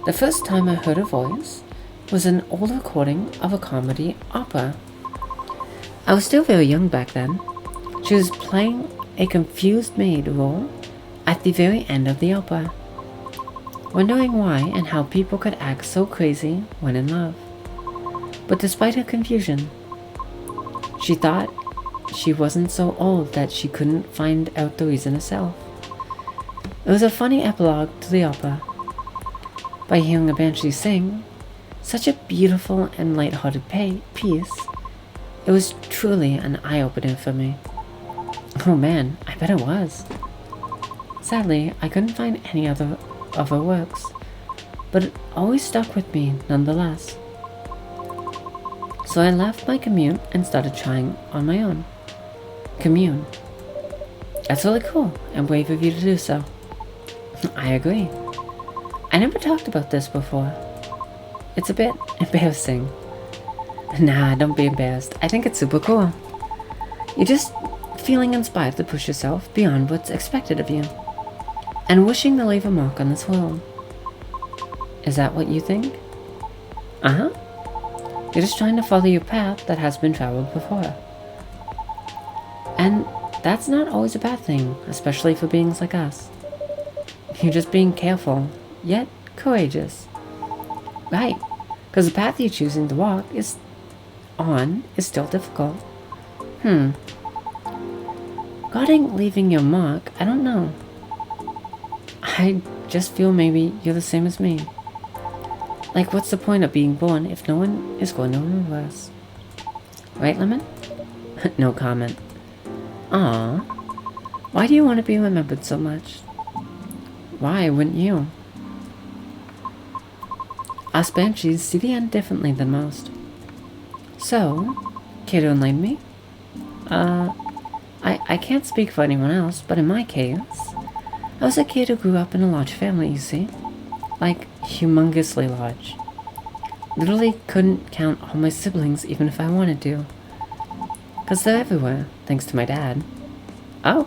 The first time I heard her voice was an old recording of a comedy opera. I was still very young back then. She was playing a confused maid role at the very end of the opera, wondering why and how people could act so crazy when in love. But despite her confusion, she thought she wasn't so old that she couldn't find out the reason herself. It was a funny epilogue to the opera. By hearing a banshee sing, such a beautiful and light-hearted piece, it was truly an eye-opener for me. Oh man, I bet it was. Sadly, I couldn't find any other of her works, but it always stuck with me nonetheless. So I left my commute and started trying on my own. Commune. That's really cool and brave of you to do so. I agree. I never talked about this before. It's a bit embarrassing. Nah, don't be embarrassed. I think it's super cool. You're just feeling inspired to push yourself beyond what's expected of you, and wishing to leave a mark on this world. Is that what you think? Uh-huh. You're just trying to follow your path that has been traveled before. And that's not always a bad thing, especially for beings like us. You're just being careful, yet courageous. Right, because the path you're choosing to walk is still difficult. Regarding leaving your mark, I don't know. I just feel maybe you're the same as me. Like, what's the point of being born if no one is going to remember us? Right, Lemon? No comment. Aww. Why do you want to be remembered so much? Why wouldn't you? Us banshees see the end differently than most. So, care to enlighten me? I can't speak for anyone else, but in my case, I was a kid who grew up in a large family, you see? Like, humongously large. Literally couldn't count all my siblings even if I wanted to. 'Cause they're everywhere, thanks to my dad. Oh.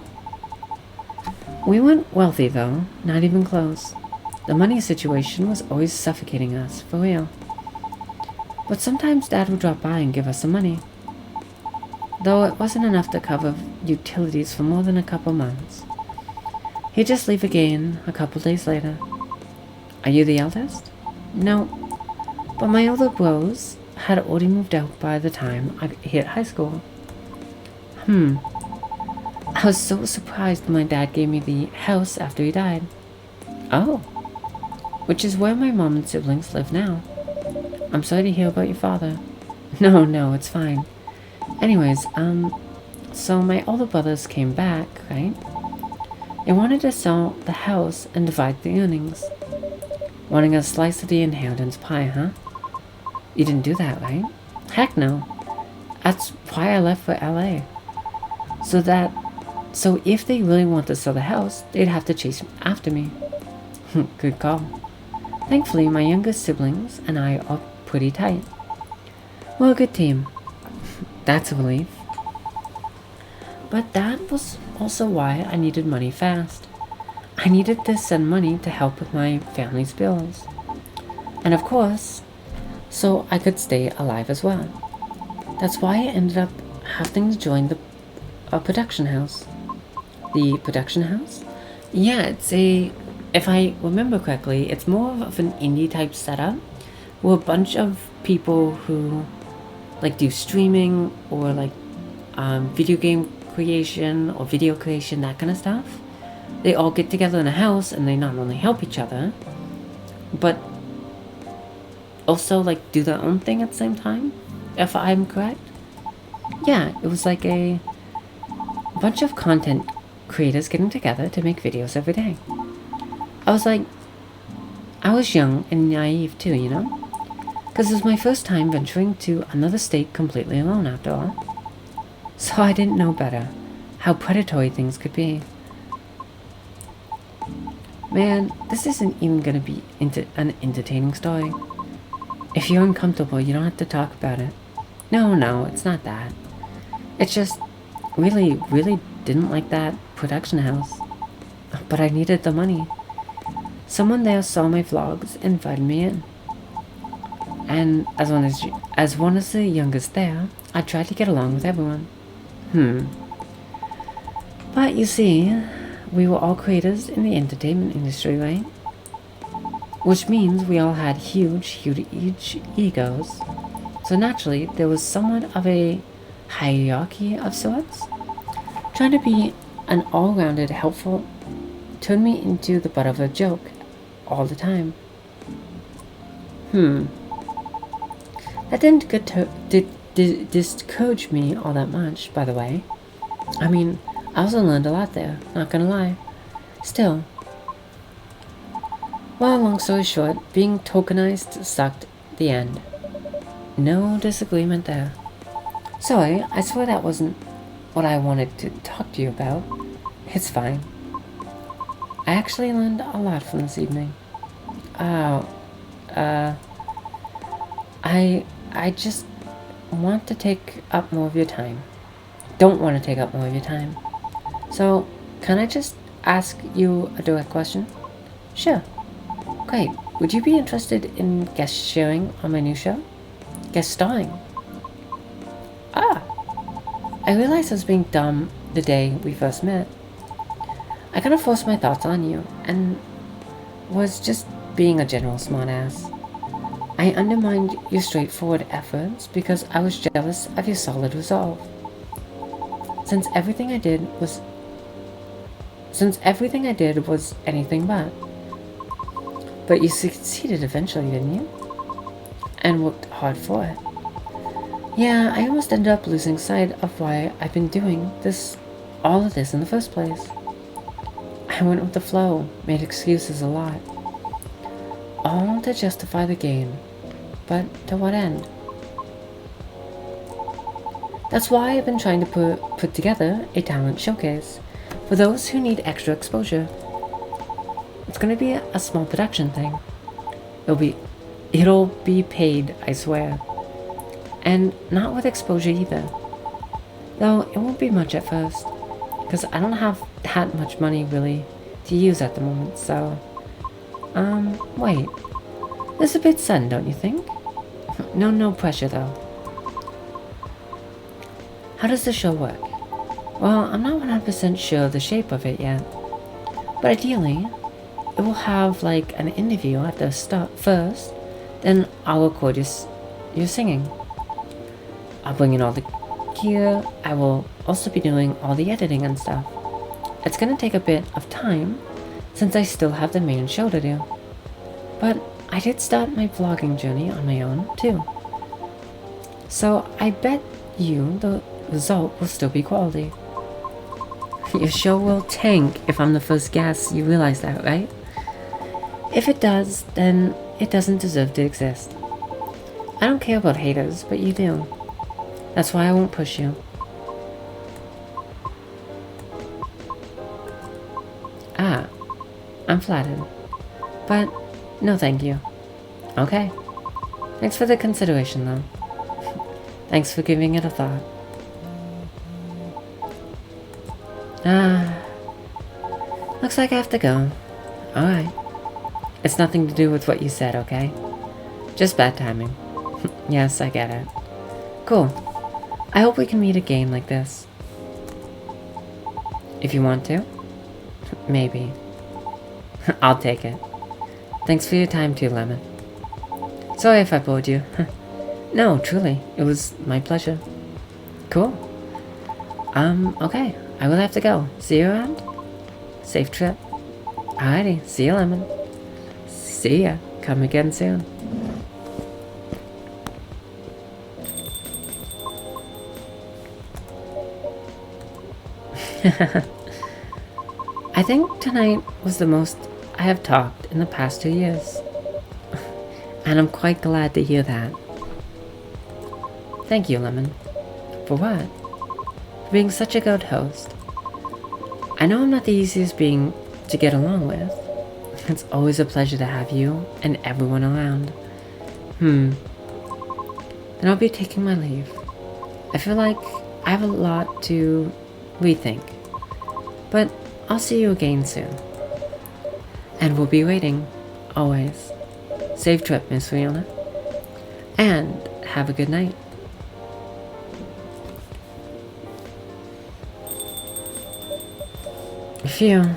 We weren't wealthy though, not even close. The money situation was always suffocating us, for real. But sometimes Dad would drop by and give us some money. Though it wasn't enough to cover utilities for more than a couple months. He'd just leave again a couple days later. Are you the eldest? No. But my older bros had already moved out by the time I hit high school. I was so surprised when my dad gave me the house after he died. Oh. Which is where my mom and siblings live now. I'm sorry to hear about your father. No, it's fine. Anyways, so my older brothers came back, right? They wanted to sell the house and divide the earnings. Wanting a slice of the inheritance pie, huh? You didn't do that, right? Heck no. That's why I left for LA. So if they really want to sell the house, they'd have to chase after me. Good call. Thankfully, my youngest siblings and I are pretty tight. We're a good team. That's a relief. But that was also why I needed money fast. I needed to send money to help with my family's bills. And of course, so I could stay alive as well. That's why I ended up having to join a production house. The production house? Yeah, if I remember correctly, it's more of an indie type setup with a bunch of people who like do streaming or like video game creation or video creation, that kind of stuff. They all get together in a house and they not only help each other, but also like do their own thing at the same time, if I'm correct. Yeah, it was like a bunch of content creators getting together to make videos every day. I was young and naive too, you know? Because it was my first time venturing to another state completely alone after all. So I didn't know better how predatory things could be. Man, this isn't even gonna be an entertaining story. If you're uncomfortable, you don't have to talk about it. No, it's not that. It's just really didn't like that production house. But I needed the money. Someone there saw my vlogs and invited me in. And as one of the youngest there, I tried to get along with everyone. But you see, we were all creators in the entertainment industry, right? Which means we all had huge egos. So naturally, there was somewhat of a hierarchy of sorts. Trying to be an all-rounded helpful turned me into the butt of a joke all the time. That didn't discourage me all that much, by the way. I mean, I also learned a lot there, not gonna lie. Still. Well, long story short, being tokenized sucked. The end. No disagreement there. Sorry, I swear that wasn't what I wanted to talk to you about. It's fine. I actually learned a lot from this evening. I just want to take up more of your time. Don't want to take up more of your time. So, can I just ask you a direct question? Sure. Great. Would you be interested in guest sharing on my new show? Guest starring? I realized I was being dumb the day we first met. I kind of forced my thoughts on you, and was just being a general smartass. I undermined your straightforward efforts because I was jealous of your solid resolve. Since everything I did was anything but. But you succeeded eventually, didn't you? And worked hard for it. Yeah, I almost ended up losing sight of why I've been doing all of this in the first place. I went with the flow, made excuses a lot. All to justify the gain. But to what end? That's why I've been trying to put together a talent showcase for those who need extra exposure. It's gonna be a small production thing. It'll be paid, I swear. And not with exposure either. Though it won't be much at first, because I don't have that much money really to use at the moment, so... wait. This is a bit sudden, don't you think? No pressure though. How does the show work? Well, I'm not 100% sure of the shape of it yet. But ideally, it will have like an interview at the start first, then I'll record your singing. I'll bring in all the gear. I will also be doing all the editing and stuff. It's gonna take a bit of time since I still have the main show to do. But I did start my vlogging journey on my own too. So I bet you the result will still be quality. Your show will tank if I'm the first guest, you realize that, right? If it does, then it doesn't deserve to exist. I don't care about haters, but you do. That's why I won't push you. I'm flattered. But no thank you. Okay. Thanks for the consideration though. Thanks for giving it a thought. Looks like I have to go. Alright. It's nothing to do with what you said, okay? Just bad timing. Yes, I get it. Cool. I hope we can meet again like this. If you want to. Maybe. I'll take it. Thanks for your time too, Lemon. Sorry if I bored you. No, truly, it was my pleasure. Cool. Okay, I will have to go. See you around? Safe trip. Alrighty, see you, Lemon. See ya. Come again soon. I think tonight was the most I have talked in the past 2 years. And I'm quite glad to hear that. Thank you, Lemon. For what? For being such a good host. I know I'm not the easiest being to get along with. It's always a pleasure to have you and everyone around. Then I'll be taking my leave. I feel like I have a lot to rethink. But I'll see you again soon. And we'll be waiting, always. Safe trip, Miss Fiona. And have a good night. Phew.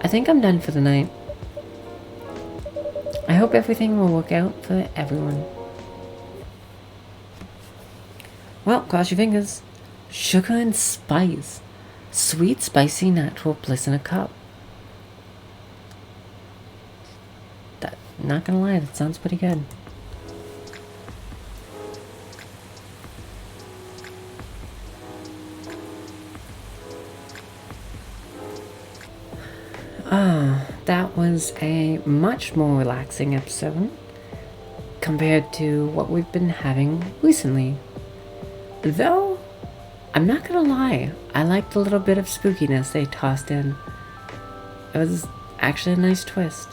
I think I'm done for the night. I hope everything will work out for everyone. Well, cross your fingers. Sugar and spice. Sweet, spicy, natural bliss in a cup. Not gonna lie, that sounds pretty good. That was a much more relaxing episode compared to what we've been having recently. Though, I'm not gonna lie, I liked the little bit of spookiness they tossed in. It was actually a nice twist.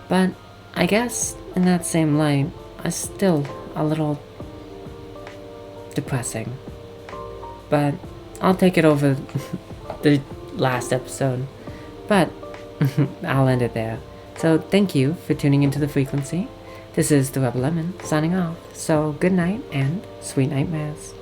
But I guess in that same light, it's still a little depressing. But I'll take it over the last episode. But I'll end it there. So thank you for tuning into The Frequency. This is the Rebel Lemon signing off. So good night and sweet nightmares.